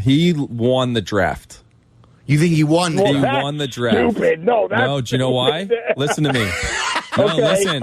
He won the draft. You think he won? He won the draft. Stupid. No, that's no. Do you know why? Listen to me. No, listen.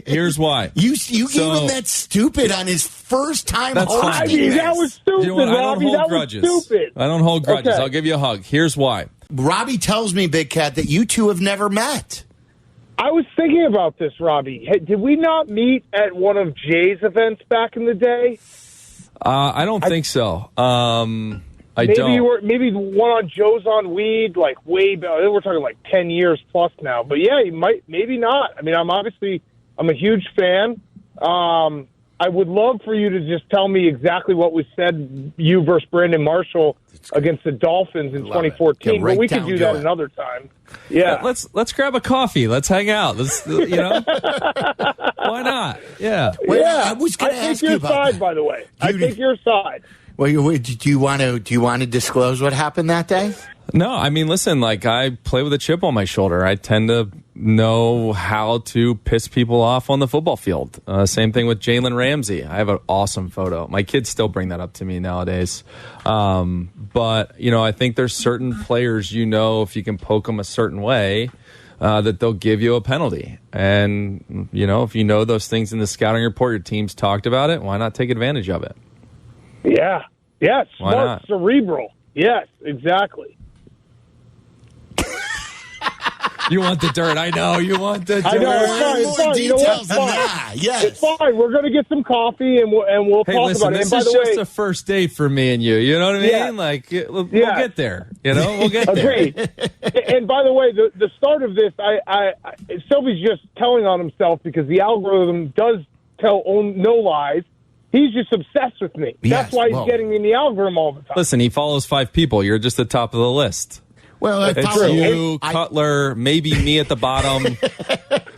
Here's why. You gave him that stupid on his first time. That's hosting fine. I mean, this. that was stupid, You know what? Robbie. That was stupid. I don't hold grudges. Okay. I'll give you a hug. Here's why. Robbie tells me, Big Cat, that you two have never met. I was thinking about this, Robbie. Hey, did we not meet at one of Jay's events back in the day? I don't think so. I don't. Maybe one on Joe's on Weed, like way back. We're talking like 10 years plus now. But yeah, you might, maybe not. I mean, I'm a huge fan. I would love for you to just tell me exactly what was said, you versus Brandon Marshall against the Dolphins in 2014. But we could do that another time. Yeah, let's grab a coffee. Let's hang out. Why not? Yeah. Well, I was going to ask you about side, that. by the way. I take your side. Well, do you want to disclose what happened that day? No, I mean, listen, like, I play with a chip on my shoulder. I tend to know how to piss people off on the football field. Same thing with Jalen Ramsey. I have an awesome photo. My kids still bring that up to me nowadays. But, I think there's certain players, if you can poke them a certain way, that they'll give you a penalty. And, if you know those things in the scouting report, your team's talked about it, why not take advantage of it? Yeah. Smart, cerebral. Yes, exactly. You want the dirt. I know. You want the dirt. I know. It's fine. You know what? It's fine. Yes. It's fine. We're going to get some coffee and we'll talk listen, about it. This And by is the just way, a first date for me and you. You know what I mean? Yeah. Like, we'll get there. We'll get there. Agreed. And by the way, the start of this, Silvy's just telling on himself because the algorithm does tell no lies. He's just obsessed with me. That's why he's getting in the algorithm all the time. Listen, he follows 5 people. You're just the top of the list. Well, it's you, Cutler, maybe me at the bottom.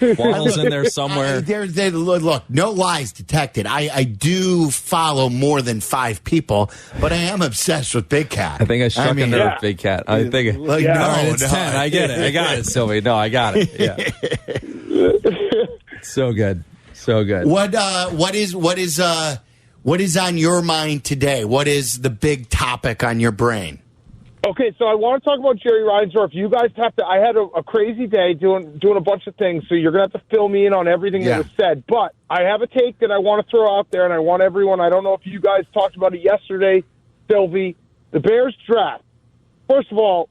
Waddle's in there somewhere. Look, no lies detected. I do follow more than 5 people, but I am obsessed with Big Cat. I think I struck a nerve, Big Cat. I think no, all right, it's 10. I get it. I got it, Silvy. No, I got it. Yeah. So good. So good. What is on your mind today? What is the big topic on your brain? Okay, so I want to talk about Jerry Reinsdorf. You guys have to. I had a crazy day doing a bunch of things, so you're going to have to fill me in on everything that was said. But I have a take that I want to throw out there, and I want everyone. I don't know if you guys talked about it yesterday, Silvy. The Bears draft. First of all,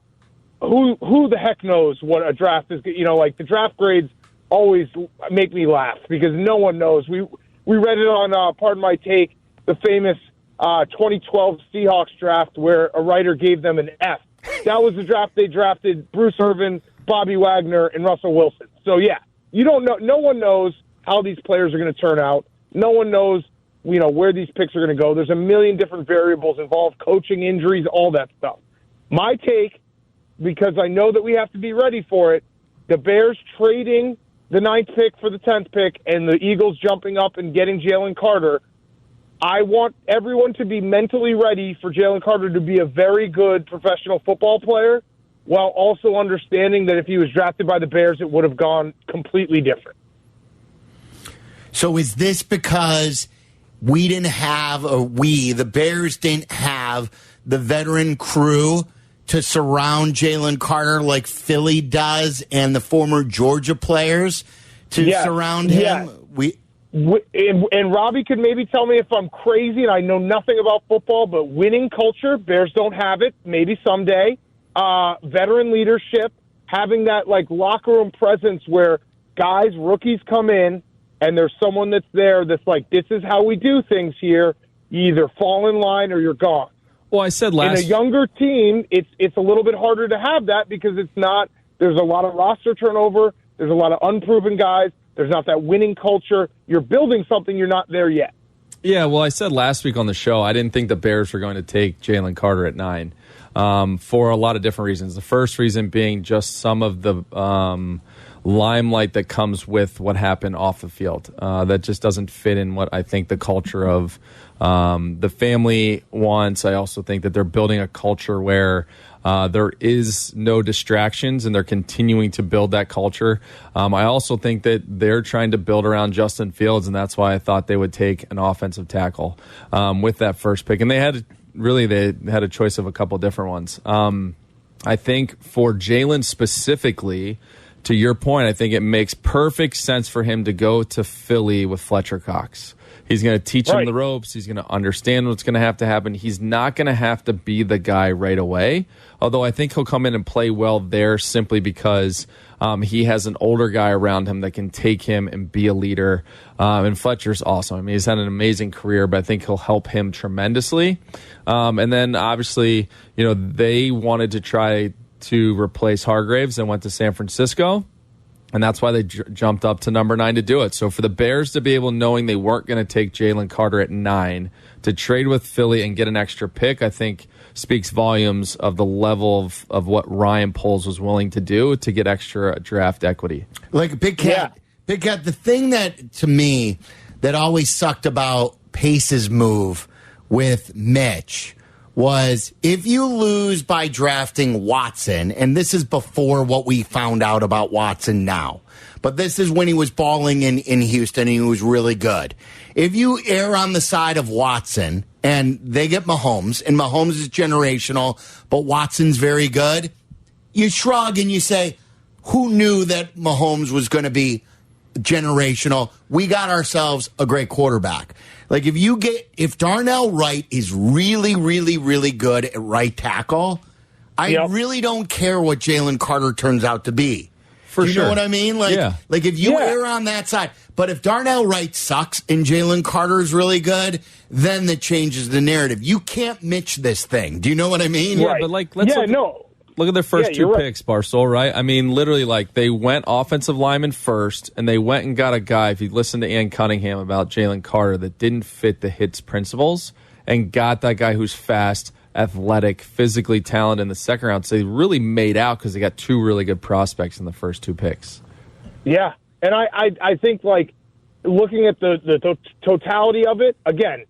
who the heck knows what a draft is? Like the draft grades always make me laugh because no one knows. We read it on Pardon My Take, the famous 2012 Seahawks draft where a writer gave them an F. That was the draft they drafted Bruce Irvin, Bobby Wagner, and Russell Wilson. So, yeah, you don't know. No one knows how these players are going to turn out. No one knows, where these picks are going to go. There's a million different variables involved, coaching, injuries, all that stuff. My take, because I know that we have to be ready for it, the Bears trading the 9th pick for the 10th pick and the Eagles jumping up and getting Jalen Carter, I want everyone to be mentally ready for Jalen Carter to be a very good professional football player while also understanding that if he was drafted by the Bears, it would have gone completely different. So is this because the Bears didn't have the veteran crew to surround Jalen Carter like Philly does and the former Georgia players to surround him? Yes. And Robbie could maybe tell me if I'm crazy and I know nothing about football, but winning culture, Bears don't have it, maybe someday. Veteran leadership, having that like locker room presence where rookies come in and there's someone that's there that's like, this is how we do things here. You either fall in line or you're gone. Well, I said in a younger team, it's a little bit harder to have that because there's a lot of roster turnover. There's a lot of unproven guys. There's not that winning culture. You're building something. You're not there yet. Yeah, well, I said last week on the show, I didn't think the Bears were going to take Jalen Carter at 9 for a lot of different reasons. The first reason being just some of the limelight that comes with what happened off the field. That just doesn't fit in what I think the culture of the family wants. I also think that they're building a culture where there is no distractions, and they're continuing to build that culture. I also think that they're trying to build around Justin Fields, and that's why I thought they would take an offensive tackle with that first pick. And they had really they had a choice of a couple different ones. I think for Jalen specifically, to your point, I think it makes perfect sense for him to go to Philly with Fletcher Cox. He's going to teach him the ropes. He's going to understand what's going to have to happen. He's not going to have to be the guy right away, although I think he'll come in and play well there simply because he has an older guy around him that can take him and be a leader. And Fletcher's awesome. I mean, he's had an amazing career, but I think he'll help him tremendously. And then, obviously, they wanted to try to replace Hargraves and went to San Francisco. And that's why they jumped up to number 9 to do it. So for the Bears to be able, knowing they weren't going to take Jalen Carter at 9, to trade with Philly and get an extra pick, I think speaks volumes of the level of what Ryan Poles was willing to do to get extra draft equity. Like Big Cat, Big Cat, the thing that, to me, that always sucked about Pace's move with Mitch was if you lose by drafting Watson, and this is before what we found out about Watson now, but this is when he was balling in Houston and he was really good. If you err on the side of Watson and they get Mahomes, and Mahomes is generational, but Watson's very good, you shrug and you say, who knew that Mahomes was going to be generational? We got ourselves a great quarterback. Like if Darnell Wright is really, really, really good at right tackle, I really don't care what Jalen Carter turns out to be. For Do you sure. know what I mean? Like if you err on that side, but if Darnell Wright sucks and Jalen Carter is really good, then that changes the narrative. You can't Mitch this thing. Do you know what I mean? Yeah, but look at their first two picks, Barstool, right? I mean, literally, they went offensive lineman first, and they went and got a guy, if you listen to Ann Cunningham about Jalen Carter, that didn't fit the Hits principles, and got that guy who's fast, athletic, physically talented in the second round. So they really made out because they got two really good prospects in the first two picks. Yeah, and I think, looking at the totality of it, again,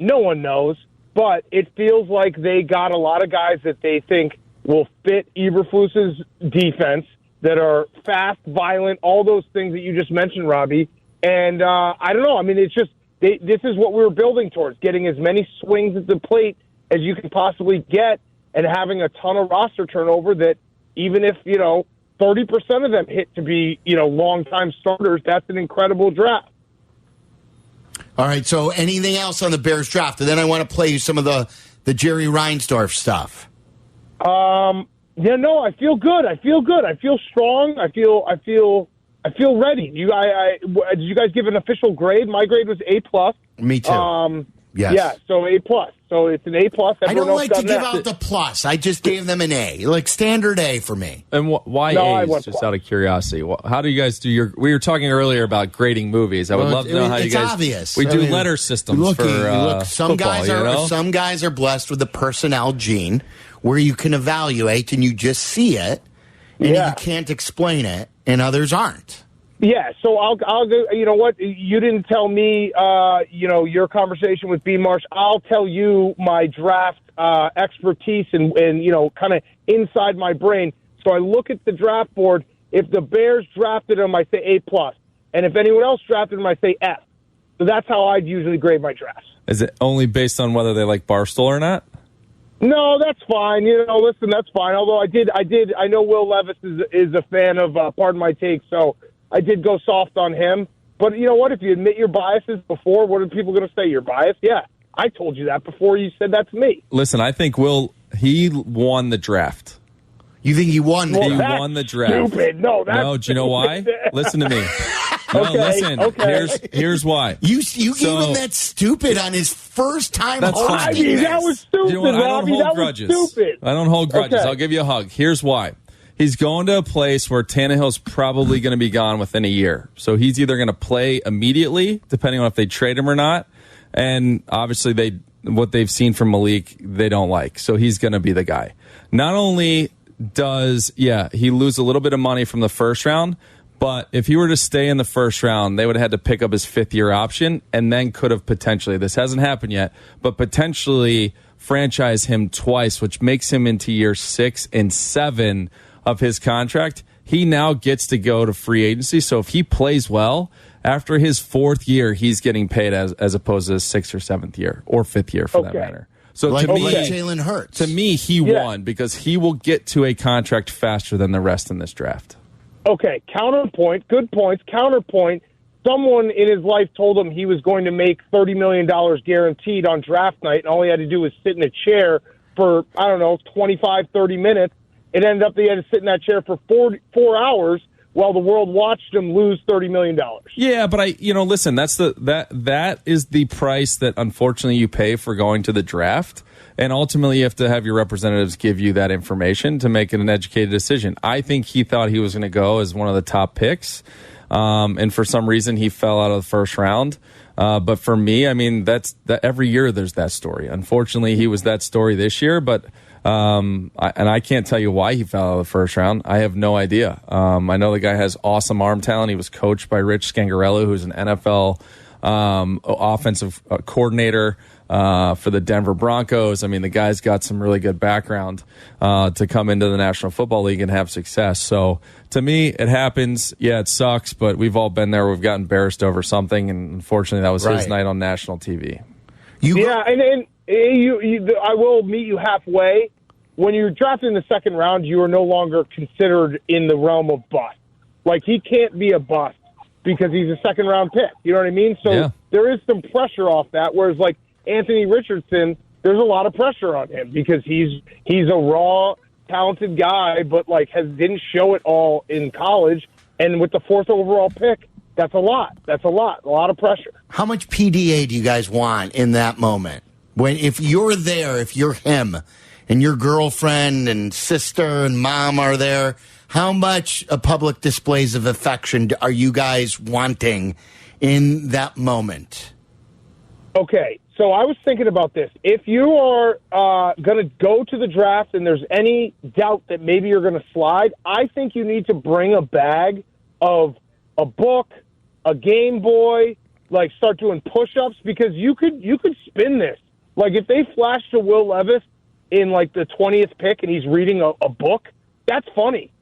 no one knows, but it feels like they got a lot of guys that they think will fit Eberflus's defense, that are fast, violent, all those things that you just mentioned, Robbie. And I don't know. I mean, it's just this is what we were building towards, getting as many swings at the plate as you can possibly get and having a ton of roster turnover that even if, 30% of them hit to be, long-time starters, that's an incredible draft. All right, so anything else on the Bears draft? And then I want to play you some of the Jerry Reinsdorf stuff. I feel good. I feel strong. I feel ready. Did you guys give an official grade? My grade was A+. Me too. Yes. Yeah, so A+. So it's an A+. I don't like to give out the plus. I just gave them an A, like standard A for me. And why A's, just out of curiosity? How do you guys do we were talking earlier about grading movies. I would love to know how you guys... It's obvious. We do letter systems for some football, some guys are blessed with the personnel gene where you can evaluate and you just see it and you can't explain it, and others aren't. Yeah, so I'll go. You know what? You didn't tell me, your conversation with B. Marsh. I'll tell you my draft expertise and kind of inside my brain. So I look at the draft board. If the Bears drafted him, I say A+. And if anyone else drafted him, I say F. So that's how I'd usually grade my drafts. Is it only based on whether they like Barstool or not? No, that's fine. Listen, that's fine. Although I know Will Levis is a fan of Pardon My Take, so I did go soft on him. But you know what? If you admit your biases before, what are people going to say? You're biased? Yeah, I told you that before you said that to me. Listen, I think he won the draft. You think he won? Well, he won the draft. Stupid. No, do you know why? Listen to me. No, listen. Okay. Here's why. You gave him that stupid on his first time hosting. I mean, that was stupid, you know what? Robbie. That was stupid. I don't hold grudges. Okay. I'll give you a hug. Here's why. He's going to a place where Tannehill's probably going to be gone within a year. So he's either going to play immediately, depending on if they trade him or not. And obviously, what they've seen from Malik, they don't like. So he's going to be the guy. Not only does, he lose a little bit of money from the first round, but if he were to stay in the first round, they would have had to pick up his fifth-year option and then could have potentially, this hasn't happened yet, but potentially franchise him twice, which makes him into year 6 and 7 of his contract. He now gets to go to free agency. So if he plays well, after his 4th year, he's getting paid as opposed to his 6th or 7th year or 5th year for that matter. So like to me, Jalen Hurts. To me, he won because he will get to a contract faster than the rest in this draft. Okay, counterpoint, good points. Counterpoint, someone in his life told him he was going to make $30 million guaranteed on draft night, and all he had to do was sit in a chair for, 25, 30 minutes. It ended up that he had to sit in that chair for 4 hours while the world watched him lose $30 million. Yeah, but listen, that is the price that unfortunately you pay for going to the draft. And ultimately, you have to have your representatives give you that information to make an educated decision. I think he thought he was going to go as one of the top picks. And for some reason, he fell out of the first round. But for me, that's every year there's that story. Unfortunately, he was that story this year, but I can't tell you why he fell out of the first round. I have no idea. I know the guy has awesome arm talent. He was coached by Rich Scangarello, who's an NFL offensive coordinator for the Denver Broncos. The guy's got some really good background to come into the National Football League and have success. So to me, it happens. Yeah, it sucks, but we've all been there. We've got embarrassed over something, and unfortunately, that was his night on national TV. I will meet you halfway. When you're drafted in the second round, you are no longer considered in the realm of bust. Like, he can't be a bust because he's a second-round pick. You know what I mean? So there is some pressure off that, whereas, like, Anthony Richardson, there's a lot of pressure on him because he's a raw, talented guy, but, like, didn't show it all in college. And with the 4th overall pick, that's a lot. A lot of pressure. How much PDA do you guys want in that moment? If you're there, if you're him, and your girlfriend and sister and mom are there, how much public displays of affection are you guys wanting in that moment? Okay, so I was thinking about this. If you are going to go to the draft and there's any doubt that maybe you're going to slide, I think you need to bring a bag of a book, a Game Boy, like start doing push-ups, because you could spin this. Like, if they flash to Will Levis in, like, the 20th pick and he's reading a book, that's funny.